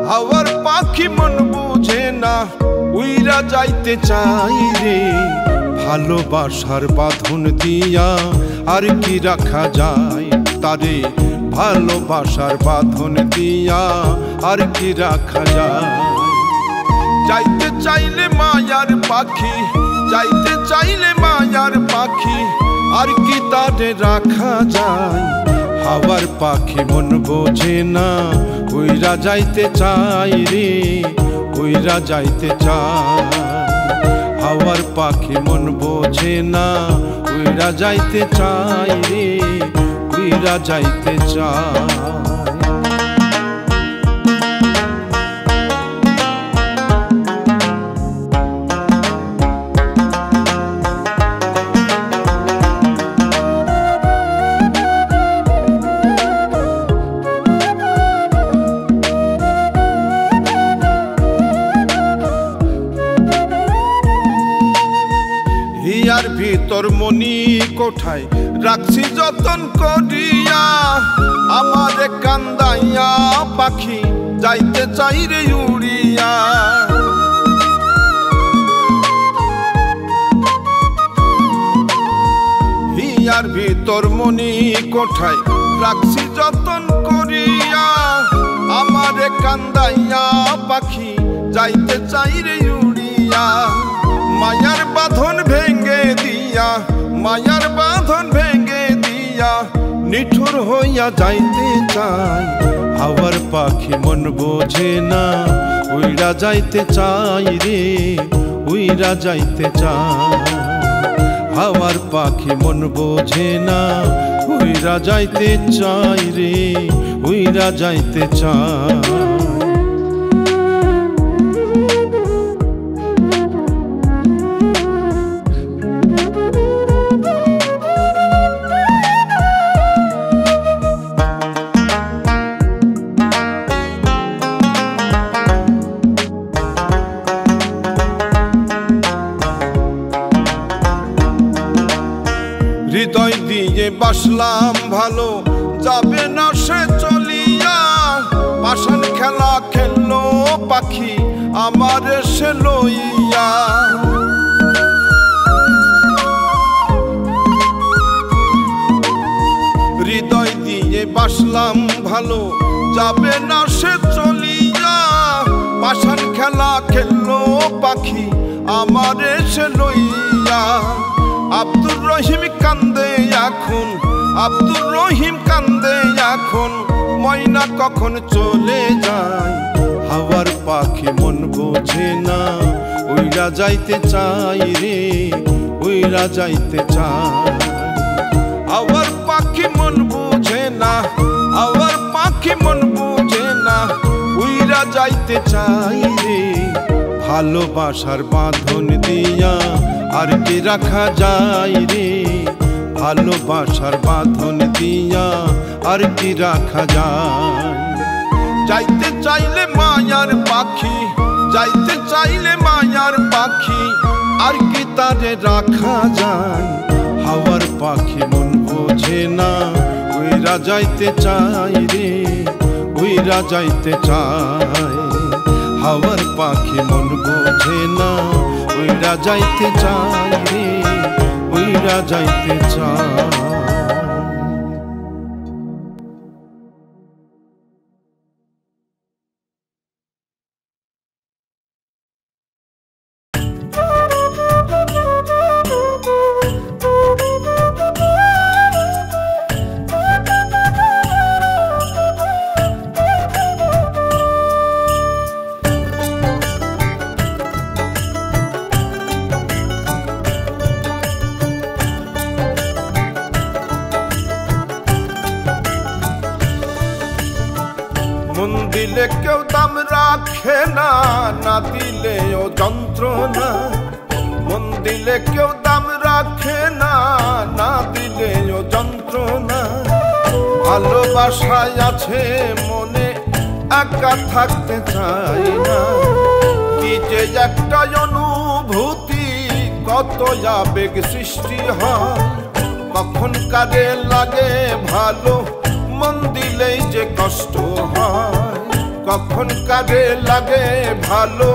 হাওয়ার পাখি মন বুঝে না উইরা যাইতে চাই রে ভালোবাসার বাঁধন দিয়া আর কি রাখা যায় তারে ভালোবাসার বাঁধন দিয়া আর কি রাখা যায় যাইতে চাইলে মায়ার পাখি যাইতে চাইলে মায়ার পাখি আর কি তারে রাখা যায় হাওয়ার পাখি মন বোঝে না উইরা যাইতে চাই রে উইরা যাইতে চাই হাওয়ার পাখি মন বোঝে না উইরা যাইতে চাই রে উইরা যাইতে চাই হিয়ার ভিতর মনি কোঠায় রাখছি যতন করিয়া আমারে কান্দাইয়া পাখি যাইতে চাই রে উড়িয়া হিয়ার ভিতর মনি কোঠায় রাখছি যতন করিয়া আমারে কান্দাইয়া পাখি যাইতে চাই রে উড়িয়া মায়ার বাঁধন ভেঙে দিয়া মায়ার বাঁধন ভেঙে দিয়া নিঠুর হইয়া যাইতে চাই হাওয়ার পাখি মন বোঝে না উইরা যাইতে চাই রে উইরা যাইতে চাই হাওয়ার পাখি মন বোঝে না উইরা যাইতে চাই রে উইরা যাইতে চাই হৃদয় দিয়ে বাসলাম ভালো যাবে না সে চলিয়া পাষাণ খেলা খেললো পাখি আমার সে লইয়া হৃদয় দিয়ে বাসলাম ভালো যাবে না সে চলিয়া পাষাণ খেলা খেললো পাখি আমার সে লইয়া আব্দুর রহিম কান্দে এখন আব্দুর রহিম কান্দে এখন ময়না কখন চলে যায় হাওয়ার পাখি মন বোঝে না উইরা যাইতে চাই রে উইরা যাইতে চাই হাওয়ার পাখি মন বোঝে না হাওয়ার পাখি মন বোঝে না উইরা যাইতে চাই রে ভালোবাসার বাঁধন দিয়া আর কি রাখা যায় রে ভালোবাসার বাঁধন দিয়া আর কি রাখা যায় যাইতে চাইলে মায়ার পাখি যাইতে চাইলে মায়ার পাখি আর কি তারে রাখা যায় হাওয়ার পাখি মন বোঝে না উইরা যাইতে চাই রে উইরা যাইতে চাই হাওয়ার পাখি মন বোঝে না উইরা যাইতে চাই রে উইরা যাইতে চাই মন দিলে কেউ দাম রাখে না না দিলে ও যন্ত্রণা মন দিলে কেউ দাম রাখে না না দিলে ও যন্ত্রণা ভালোবাসায় আছে মনে একা থাকতে চাই না কি যে একটা অনুভূতি কত আবেগ সৃষ্টি হয় কখন কারে লাগে ভালো মন দিলেই যে কষ্ট হয় কখন কারে লাগে ভালো,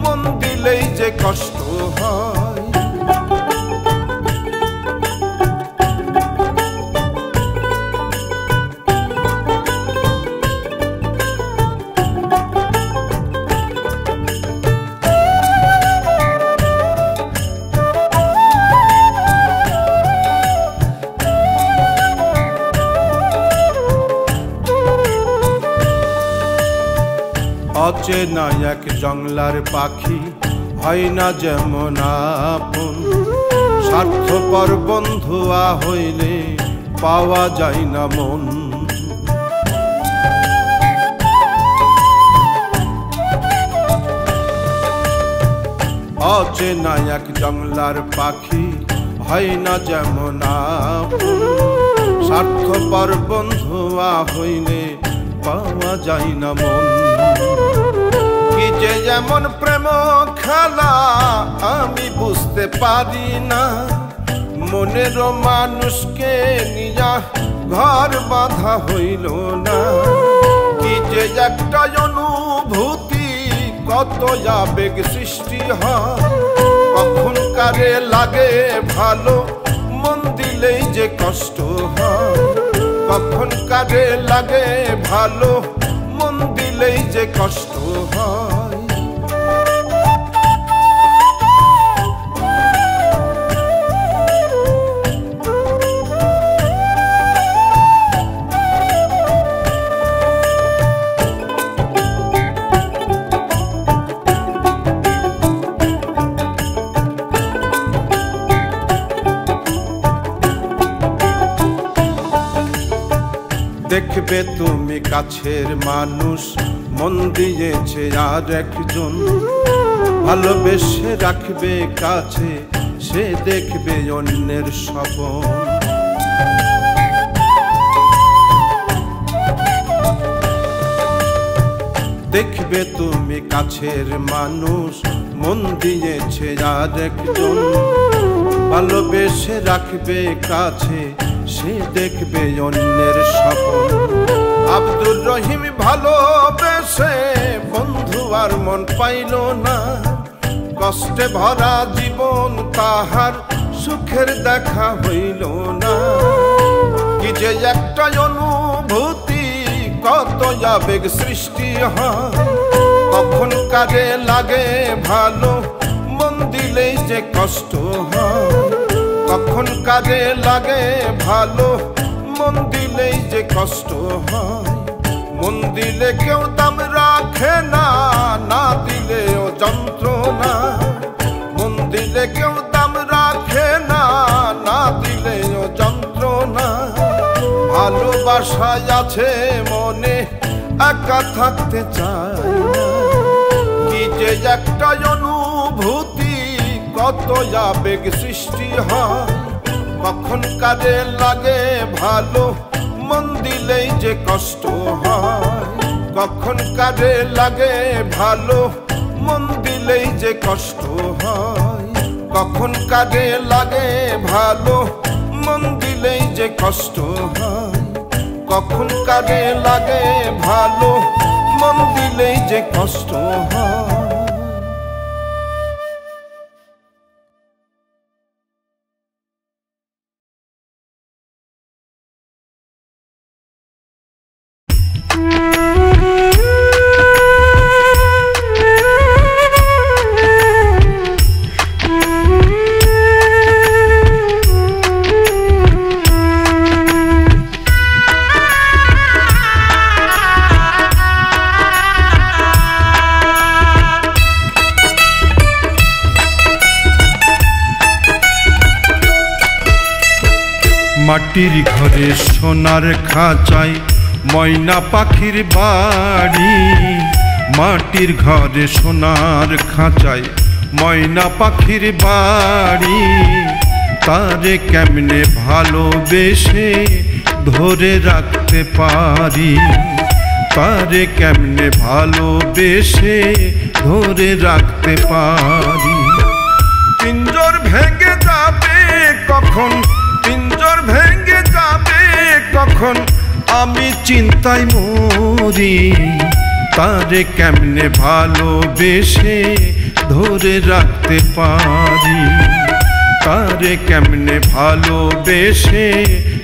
মন দিলেই যে কষ্ট হয়। অচেনা এক জংলার পাখি হয় না যেমন আপন, স্বার্থপর বন্ধুয়া হইলে পাওয়া যায় না মন। অচেনা এক জংলার পাখি হয় না যেমন আপন, স্বার্থপর বন্ধুয়া হইলে পাওয়া যায় না মন। কি যে যেমন প্রেম খেলা আমি বুঝতে পারি না, মনের মানুষকে নিয়া ঘর বাঁধা হইল না। কি যে একটা অনুভূতি, কত আবেগ সৃষ্টি হয়, কখন কারে লাগে ভালো, মন দিলেই যে কষ্ট হয়। কখন কারে লাগে ভালো, মন দিলেই যে কষ্ট হয়। দেখবে তুমি কাছের মানুষ মন দিয়েছে আর একজন, ভালোবেসে রাখবে কাছে, সে দেখবে অন্যের স্বপন। দেখবে তুমি কাছের মানুষ মন দিয়েছে আর একজন, ভালোবেসে রাখবে কাছে, সে দেখবে অন্যের স্বপন। আব্দুর রহিম ভালোবেসে বন্ধু আর মন পাইল না, কষ্টে ভরা জীবন তাহার সুখের দেখা হইল না। কি যে একটা অনুভূতি, কত আবেগ সৃষ্টি হয়, কখন কারে লাগে ভালো, মন দিলেই যে কষ্ট হয়। কখন কারে লাগে ভালো, মন দিলেই যে কষ্ট হয়। মন দিলে কেউ দাম রাখে না, না দিলেও যন্ত্রণা। মন দিলে কেউ দাম রাখে না, না দিলেও যন্ত্রণা। ভালোবাসায় আছে মনে, একা থাকতে চায় না। কি যে একটা অনুভূতি, কত আবেগ সৃষ্টি হয়, কখন কাজে লাগে ভালো, মন দিলেই যে কষ্ট হয়। কখন কাজে লাগে ভালো, মন দিলেই যে কষ্ট হয়। কখন কাজে লাগে ভালো, মন দিলেই যে কষ্ট হয়। কখন কাজে লাগে ভালো, মন দিলেই যে কষ্ট হয়। মাটির ঘরে সোনার খাঁচায় ময়না পাখির বাড়ি, মাটির ঘরে সোনার খাঁচায় ময়না পাখির বাড়ি। তারে কেমনে ভালোবেসে ধরে রাখতে পারি, তারে কেমনে ভালোবেসে ধরে রাখতে পারি। পিঞ্জর ভেঙে যাবে কখন, পিঞ্জর ভেঙে যাবে কখন, আমি চিন্তায় মরি। তারে কেমনে ভালোবেসে ধরে রাখতে পারি, তারে কেমনে ভালোবেসে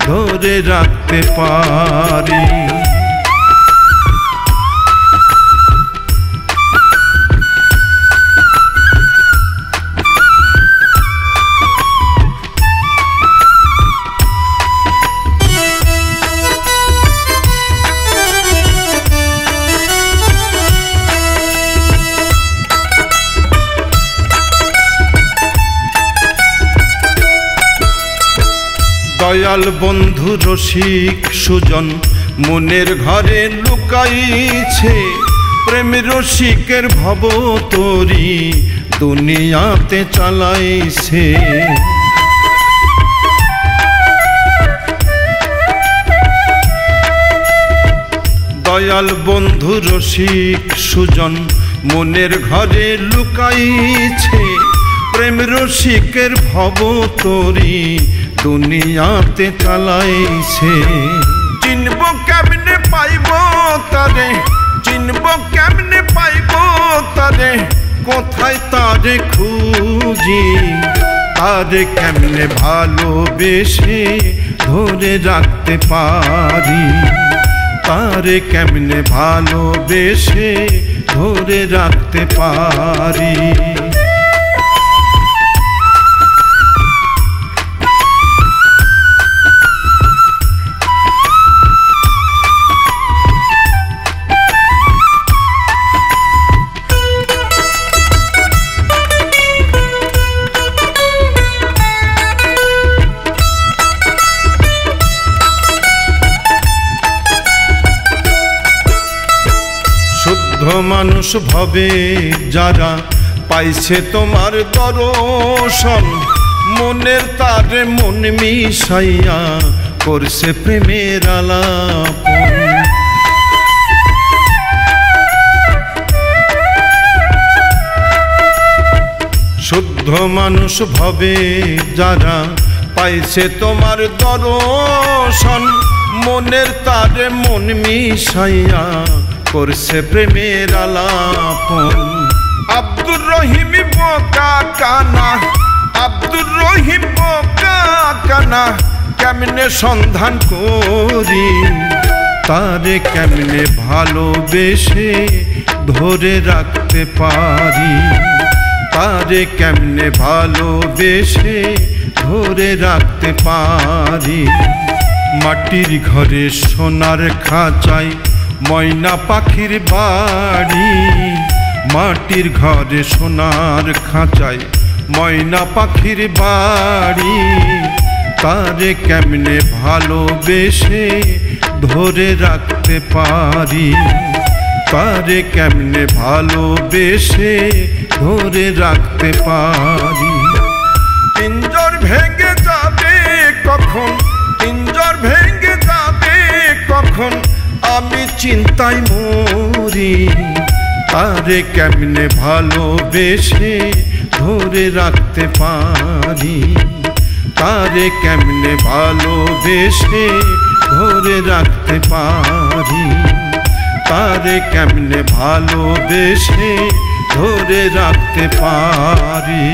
ধরে রাখতে পারি। দয়াল বন্ধু রসিক সুজন মনের ঘরে লুকাইছে, প্রেম রসিকের ভব তরি দুনিয়াতে চালাইছে। দয়াল বন্ধু রসিক সুজন মনের ঘরে লুকাইছে, প্রেম রসিকের ভব তরি দুনিয়াতে চালাইছে। চিনব কেমনে পাইব তারে, চিনব কেমনে পাইব তারে, কোথায় তারে খুঁজি, তারে কেমনে ভালোবেসে ধরে রাখতে পারি, তারে কেমনে ভালোবেসে ধরে রাখতে পারি। মানুষ ভবে যারা পাইছে তোমার দর্শন, মনের তারে মন মিশাইয়া করছে প্রেমের আলাপন। শুদ্ধ মানুষ ভবে যারা পাইছে তোমার দর্শন, মনের তারে মন মিশাইয়া করছে প্রেমের আলাপন। আব্দুর রহিম বোকা কানা, আব্দুর রহিম বোকা কানা, কেমনে সন্ধান করি, তারে কেমনে ভালোবেসে ধরে রাখতে পারি, তারে কেমনে ভালোবেসে ধরে রাখতে পারি। মাটির ঘরে সোনার খাঁচায় ময়না পাখির বাড়ি, মাটির ঘরে সোনার খাঁচায় ময়না পাখির বাড়ি, তারে কেমনে ভালোবেসে ধরে রাখতে পারি, তারে কেমনে ভালোবেসে ধরে রাখতে পারি। পিঞ্জর ভেঙে যাবে কখন, পিঞ্জর ভেঙে যাবে কখন, আমি চিন্তায় মরি, তারে কেমনে ভালোবেসে ধরে রাখতে পারি, তারে কেমনে ভালোবেসে ধরে রাখতে পারি, তারে কেমনে ভালোবেসে ধরে রাখতে পারি।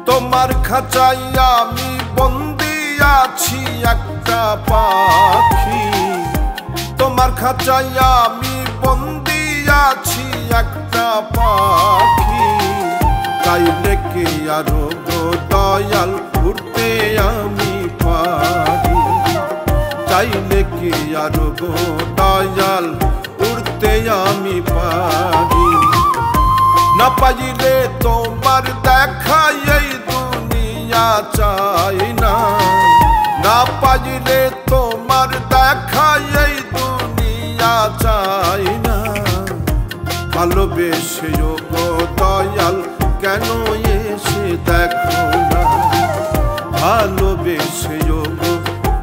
তোমার খাঁচায় আমি বন্দি আছি একটা পাখি, তোমার খাঁচায় আমি বন্দি আছি একটা পাখি, চাইলে কি আরো গো দয়াল উঠতে আমি পারি, চাইলে কি আরো গো দয়াল উঠতে আমি পারি। না পাইলে তোমার দেখা এই দুনিয়া চাই না, না পাইলে তোমার দেখা এই দুনিয়া চাই না। ভালোবেসে গো দয়াল কেন এসে দেখো না, ভালোবেসে গো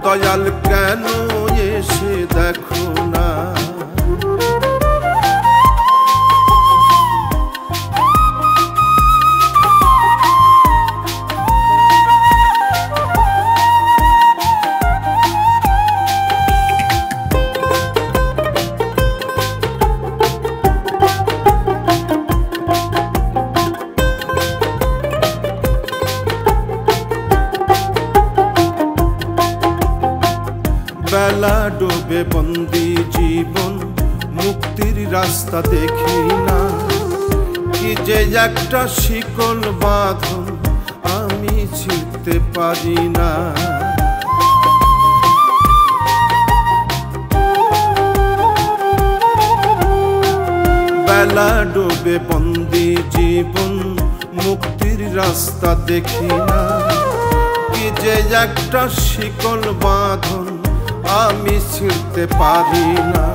দয়াল কেন এসে দেখো না। বেলা ডোবে বন্দি জীবন, মুক্তির রাস্তা দেখি না। কি যে একটা শিকল বাঁধন আমি ছিঁড়তে পারি না। বেলা ডোবে বন্দি জীবন, মুক্তির রাস্তা দেখি না। কি যে একটা শিকল বাঁধন আমি ছিঁড়তে পারি না।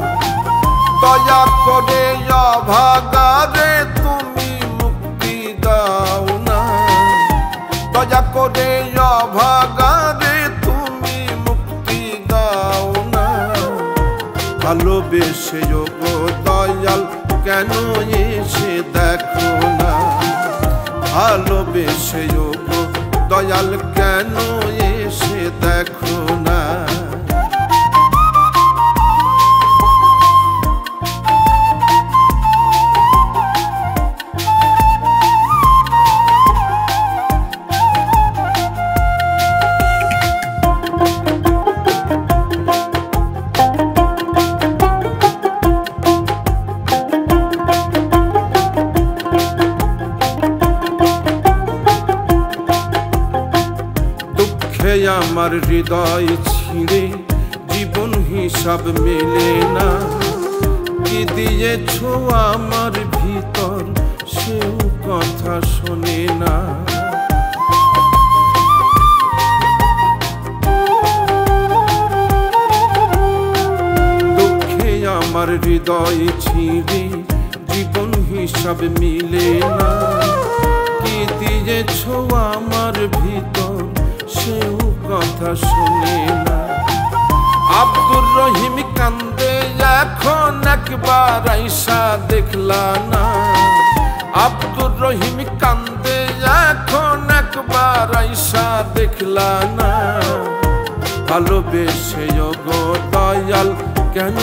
দয়া করে অভাগারে তুমি মুক্তি দাও না, দয়া করে অভাগারে তুমি মুক্তি দাও না। ভালোবেসে গো দয়াল কেন এসে দেখো না, ভালোবেসে গো দয়াল কেন এসে দেখো না। আমার হৃদয় ছিঁড়ে জীবন হিসাব মেলে না। কি দিয়েছ আমার ভিতর সেও কথা শোনে না। দুঃখে আমার হৃদয় ছিঁড়ে জীবন হিসাব মিলে না। কি দিয়েছ আমার ভিতর সেও কথা শুনে না। আব্দুর রহিম কান্দে এখন একবার আইসা দেখলা না। আব্দুর রহিম কান্দে এখন একবার আইসা দেখলা না। ভালোবেসে গো দয়াল কেন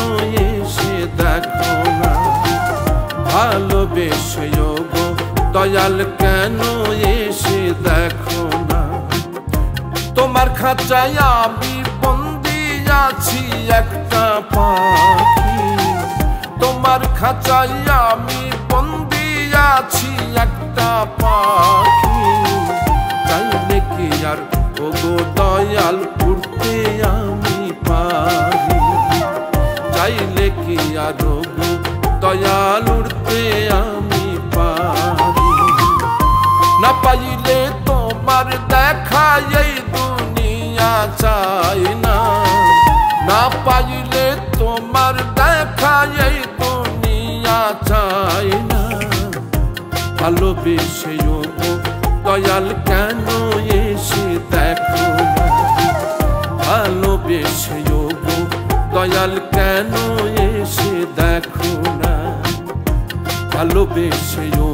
এসে দেখো না, ভালোবেসে গো দয়াল কেন এসে দেখো না। তোমার খাঁচায় আমি বন্দি আছি একটা পাখি, তোমার খাঁচায় আমি বন্দি আছি একটা পাখি। চাইলে কি আর ওগো দয়াল উড়তে আমি পারি, চাইলে কি আর ওগো দয়াল উড়তে আমি পারি। না পাইলে তোমার দেখা এই দুনিয়া চাই না, না পাইলে তোমার দেখা এই দুনিয়া চাই না। ভালোবেসে গো দয়াল কেন এসে দেখো না, ভালোবেসে গো দয়াল কেন এসে দেখো না। ভালোবেসে গো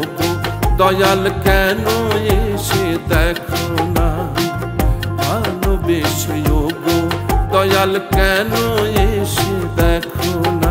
দয়াল কেন এসে দেখো না, ভালোবেসে গো দয়াল কেন এসে দেখো না।